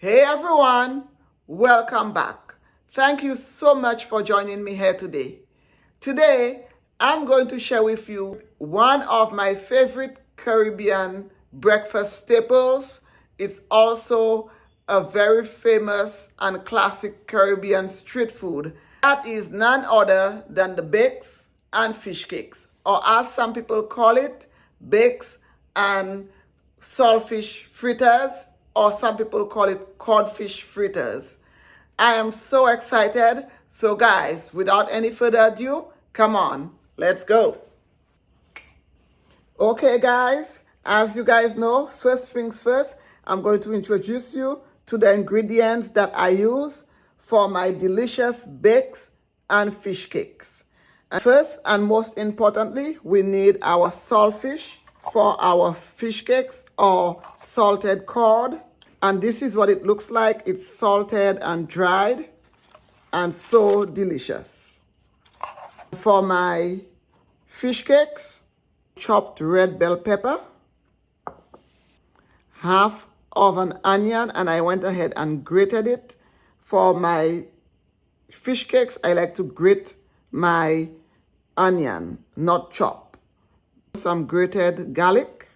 Hey everyone, welcome back. Thank you so much for joining me here today. Today, I'm going to share with you one of my favorite Caribbean breakfast staples. It's also a very famous and classic Caribbean street food. That is none other than the bakes and fish cakes, or as some people call it, bakes and saltfish fritters, or some people call it codfish fritters. I am so excited. So guys, without any further ado, come on, let's go. Okay guys, as you guys know, first things first, I'm going to introduce you to the ingredients that I use for my delicious bakes and fish cakes. And first and most importantly, we need our saltfish for our fish cakes, or salted cod. And this is what it looks like. It's salted and dried and so delicious. For my fish cakes, chopped red bell pepper, half of an onion, and I went ahead and grated it. For my fish cakes, I like to grate my onion, not chop. Some grated garlic,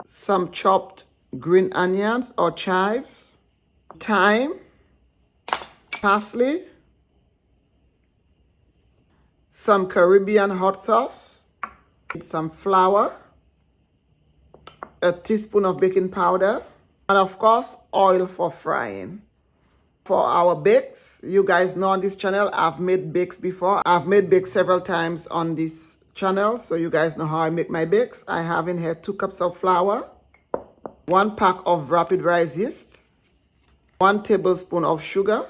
some chopped green onions or chives, thyme, parsley, some Caribbean hot sauce, some flour, a teaspoon of baking powder, and of course, oil for frying. For our bakes, you guys know on this channel, I've made bakes before. I've made bakes several times on this channel, so you guys know how I make my bakes. I have in here 2 cups of flour, 1 pack of rapid rise yeast, 1 tablespoon of sugar,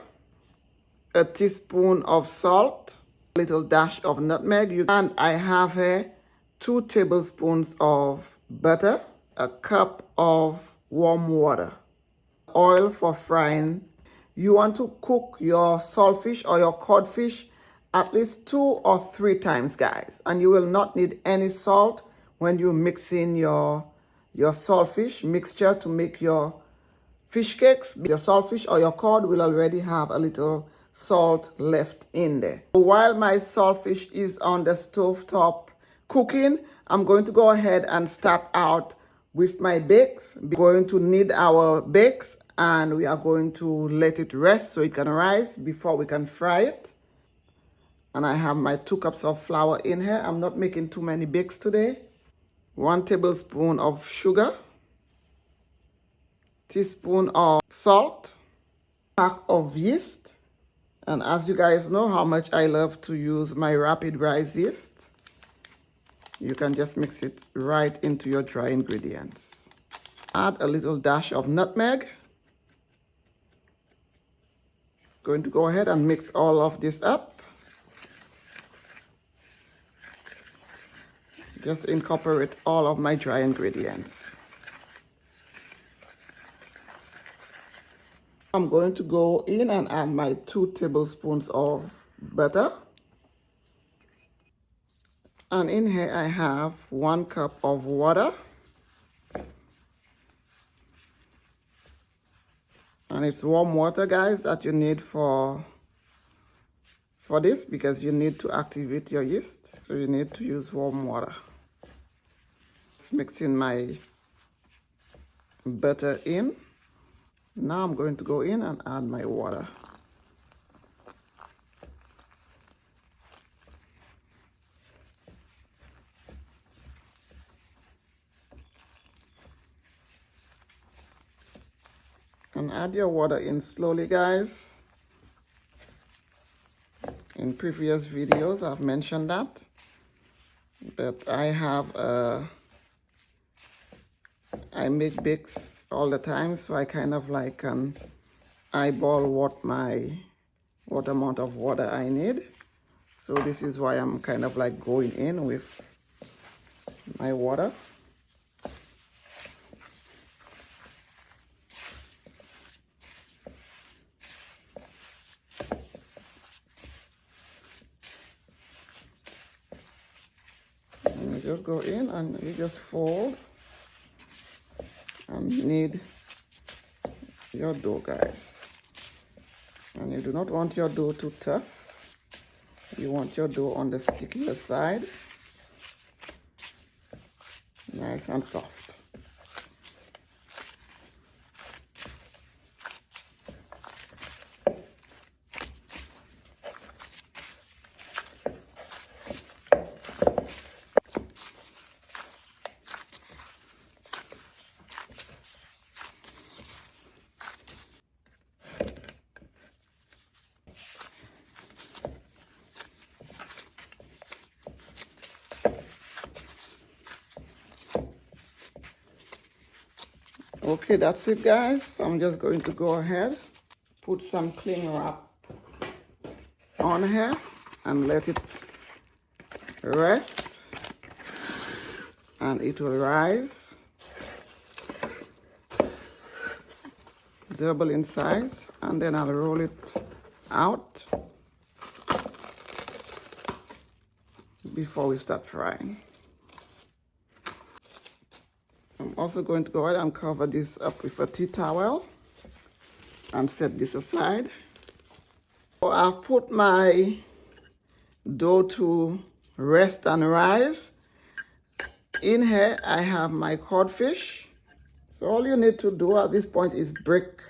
a teaspoon of salt, a little dash of nutmeg, and I have here 2 tablespoons of butter, a cup of warm water, oil for frying. You want to cook your saltfish or your codfish at least 2 or 3 times, guys. And you will not need any salt when you mix in your saltfish mixture to make your fish cakes. Your saltfish or your cod will already have a little salt left in there. While my saltfish is on the stove top cooking, I'm going to go ahead and start out with my bakes. We're going to knead our bakes and we are going to let it rest so it can rise before we can fry it. And I have my 2 cups of flour in here. I'm not making too many bakes today. 1 tablespoon of sugar, teaspoon of salt, pack of yeast. And as you guys know how much I love to use my rapid rise yeast, you can just mix it right into your dry ingredients. Add a little dash of nutmeg. Going to go ahead and mix all of this up. Just incorporate all of my dry ingredients. I'm going to go in and add my 2 tablespoons of butter. And in here I have 1 cup of water. And it's warm water, guys, that you need for this, because you need to activate your yeast. So you need to use warm water. Just mixing my butter in. Now I'm going to go in and add my water. And add your water in slowly, guys. In previous videos, I've mentioned that. But I make bakes all the time, so I kind of like can eyeball what amount of water I need. So this is why I'm kind of like going in with my water. And you just go in and you just fold and knead your dough, guys. And you do not want your dough too tough. You want your dough on the stickier side. Nice and soft. Okay, that's it, guys. I'm just going to go ahead, put some cling wrap on here and let it rest, and it will rise, double in size, and then I'll roll it out before we start frying. I'm also going to go ahead and cover this up with a tea towel and set this aside. So I've put my dough to rest and rise. In here I have my codfish. So all you need to do at this point is break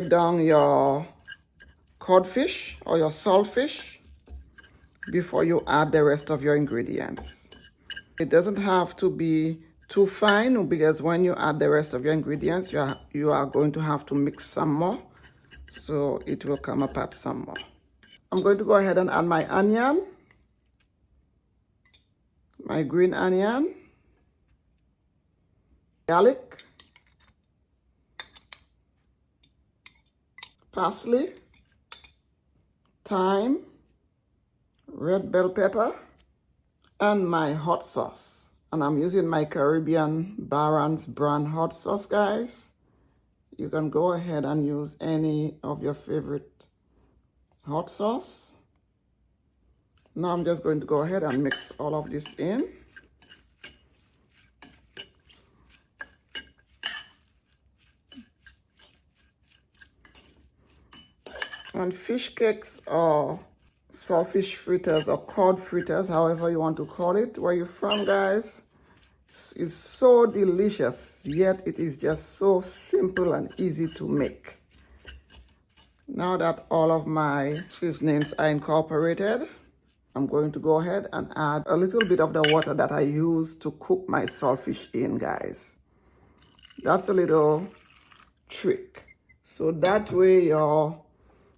down your codfish or your saltfish before you add the rest of your ingredients. It doesn't have to be too fine, because when you add the rest of your ingredients, you are going to have to mix some more, so it will come apart some more. I'm going to go ahead and add my onion, my green onion, garlic, parsley, thyme, red bell pepper, and my hot sauce. And I'm using my Caribbean Barron's brand hot sauce, guys. You can go ahead and use any of your favorite hot sauce. Now I'm just going to go ahead and mix all of this in. And fish cakes or saltfish fritters or cod fritters, however you want to call it, where you're from, guys, is so delicious, yet it is just so simple and easy to make. Now that all of my seasonings are incorporated, I'm going to go ahead and add a little bit of the water that I use to cook my saltfish in, guys. That's a little trick. So that way your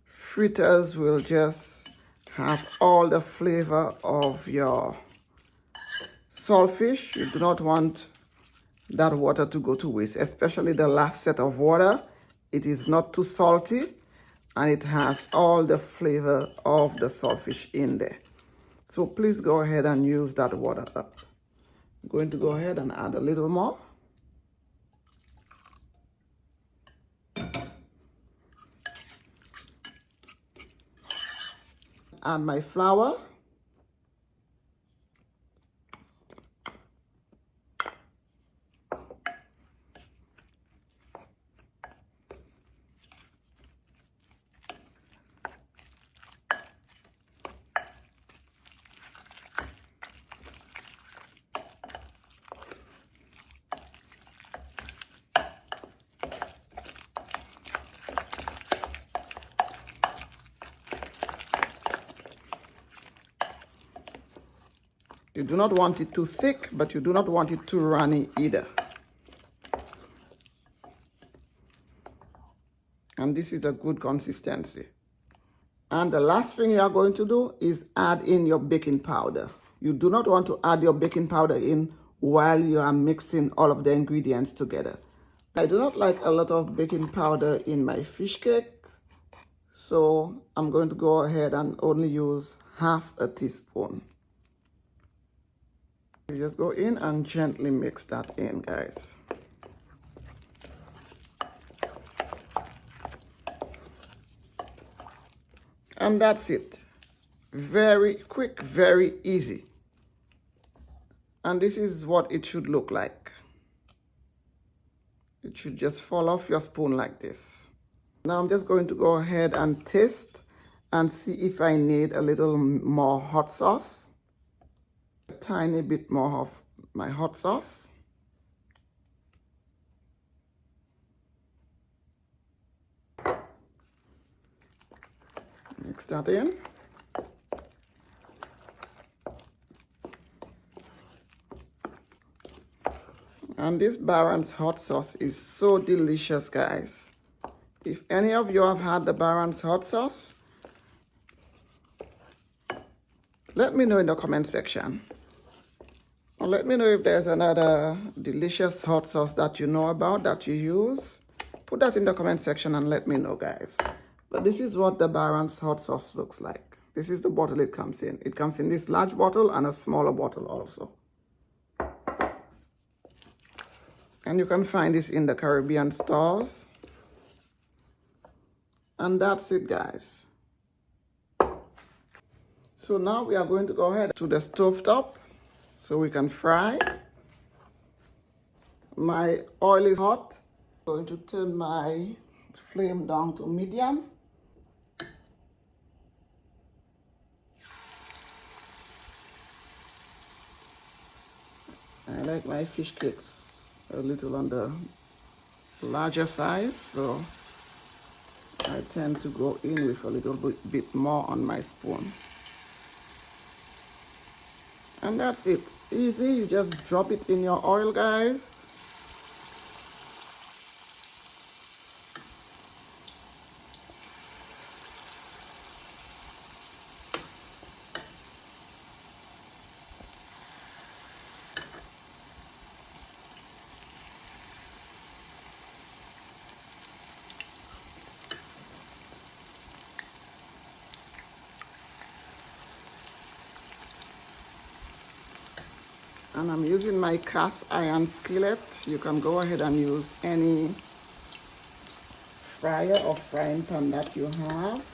fritters will just have all the flavor of your saltfish. You do not want that water to go to waste, especially the last set of water. It is not too salty and it has all the flavor of the saltfish in there. So please go ahead and use that water up. I'm going to go ahead and add a little more. Add my flour. You do not want it too thick, but you do not want it too runny either. And this is a good consistency. And the last thing you are going to do is add in your baking powder. You do not want to add your baking powder in while you are mixing all of the ingredients together. I do not like a lot of baking powder in my fish cake, so I'm going to go ahead and only use half a teaspoon. You just go in and gently mix that in, guys. And that's it. Very quick, very easy. And this is what it should look like. It should just fall off your spoon like this. Now I'm just going to go ahead and taste and see if I need a little more hot sauce. A tiny bit more of my hot sauce. Mix that in. And this Baron's hot sauce is so delicious, guys. If any of you have had the Baron's hot sauce, let me know in the comment section. Or let me know if there's another delicious hot sauce that you know about that you use. Put that in the comment section and let me know, guys. But this is what the Baron's hot sauce looks like. This is the bottle it comes in. It comes in this large bottle and a smaller bottle also. And you can find this in the Caribbean stores. And that's it, guys. So now we are going to go ahead to the stove top so we can fry. My oil is hot. I'm going to turn my flame down to medium. I like my fish cakes a little on the larger size, so I tend to go in with a little bit more on my spoon. And that's it. Easy, you just drop it in your oil, guys. And I'm using my cast iron skillet. You can go ahead and use any fryer or frying pan that you have.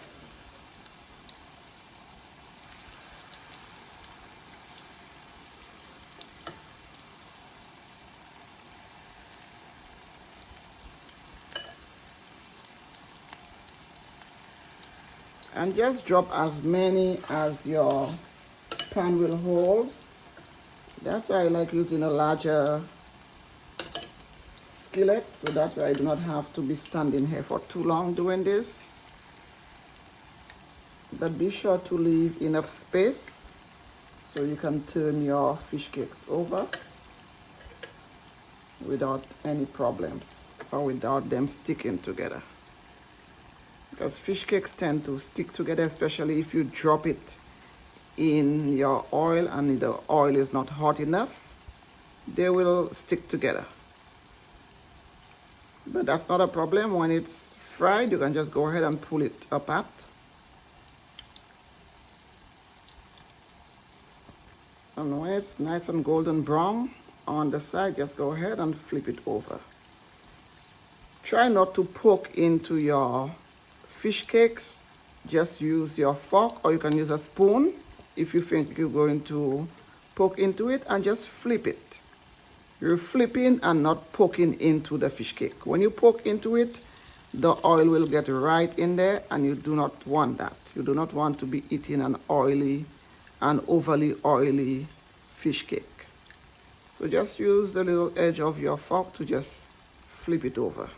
And just drop as many as your pan will hold. That's why I like using a larger skillet, so that way I do not have to be standing here for too long doing this. But be sure to leave enough space so you can turn your fish cakes over without any problems or without them sticking together. Because fish cakes tend to stick together, especially if you drop it in your oil and the oil is not hot enough. They will stick together. But that's not a problem. When it's fried, you can just go ahead and pull it apart. And when it's nice and golden brown on the side, just go ahead and flip it over. Try not to poke into your fish cakes. Just use your fork, or you can use a spoon if you think you're going to poke into it, and just flip it. You're flipping and not poking into the fish cake. When you poke into it, the oil will get right in there, and you do not want that. You do not want to be eating an oily and overly oily fish cake. So just use the little edge of your fork to just flip it over.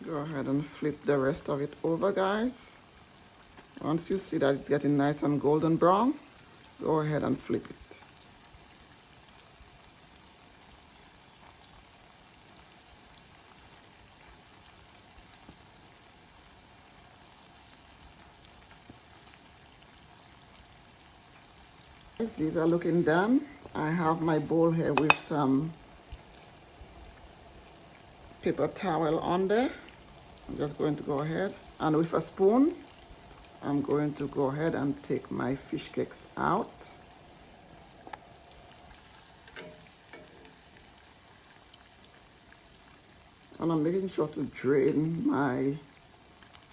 Go ahead and flip the rest of it over, guys. Once you see that it's getting nice and golden brown, go ahead and flip it. These are looking done. I have my bowl here with some paper towel on there. I'm just going to go ahead and with a spoon, I'm going to go ahead and take my fish cakes out. And I'm making sure to drain my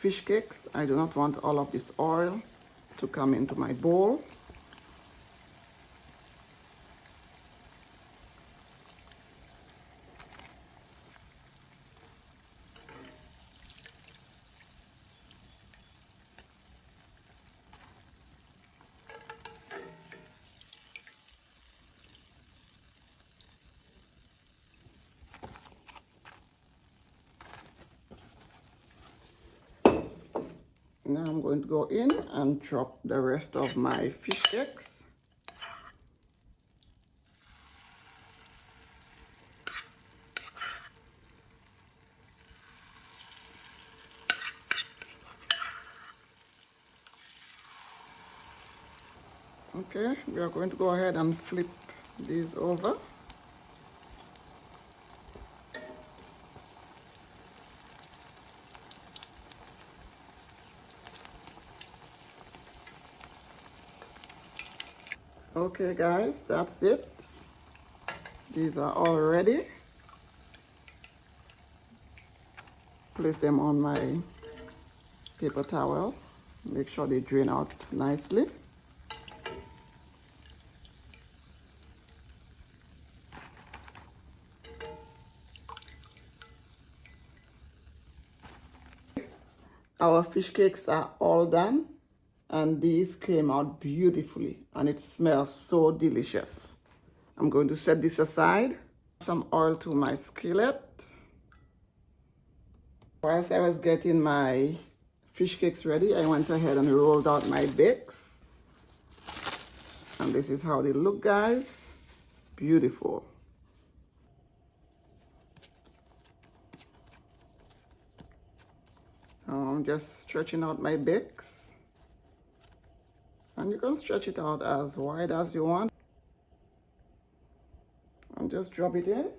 fish cakes. I do not want all of this oil to come into my bowl. Now I'm going to go in and drop the rest of my fish cakes. Okay, we are going to go ahead and flip these over. Okay guys, that's it. These are all ready. Place them on my paper towel. Make sure they drain out nicely. Our fish cakes are all done, and these came out beautifully, and it smells so delicious. I'm going to set this aside. Some oil to my skillet. Whilst I was getting my fish cakes ready, I went ahead and rolled out my bakes. And this is how they look, guys. Beautiful. I'm just stretching out my bakes. And you can stretch it out as wide as you want. And just drop it in.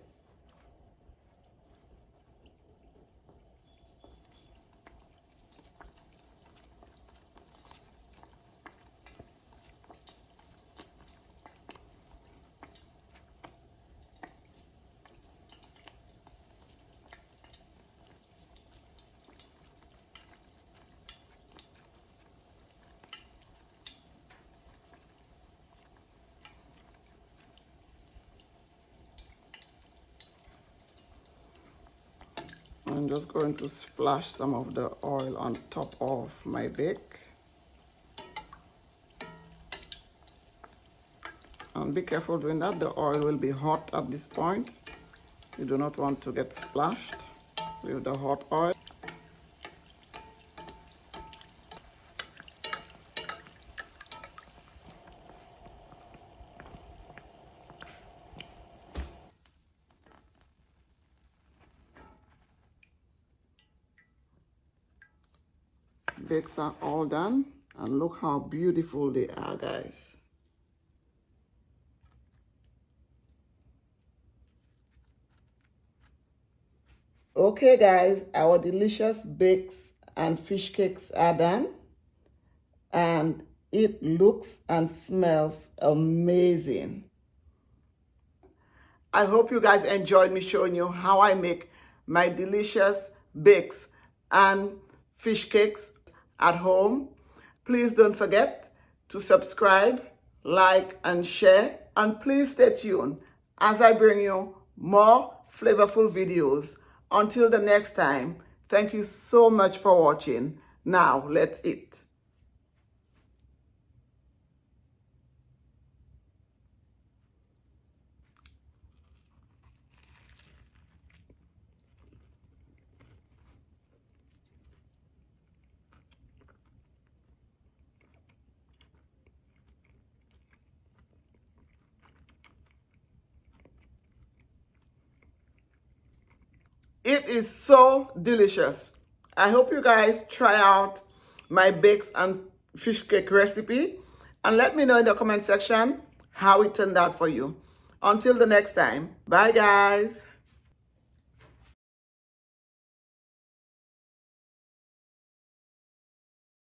I'm just going to splash some of the oil on top of my bake. And be careful doing that. The oil will be hot at this point. You do not want to get splashed with the hot oil. Bakes are all done, and look how beautiful they are, guys. Okay guys, our delicious bakes and fish cakes are done, and it looks and smells amazing. I hope you guys enjoyed me showing you how I make my delicious bakes and fish cakes at home. Please don't forget to subscribe, like, and share. And please stay tuned as I bring you more flavorful videos. Until the next time, thank you so much for watching. Now, let's eat. It is so delicious. I hope you guys try out my bakes and fish cake recipe, and let me know in the comment section how it turned out for you. Until the next time, bye guys.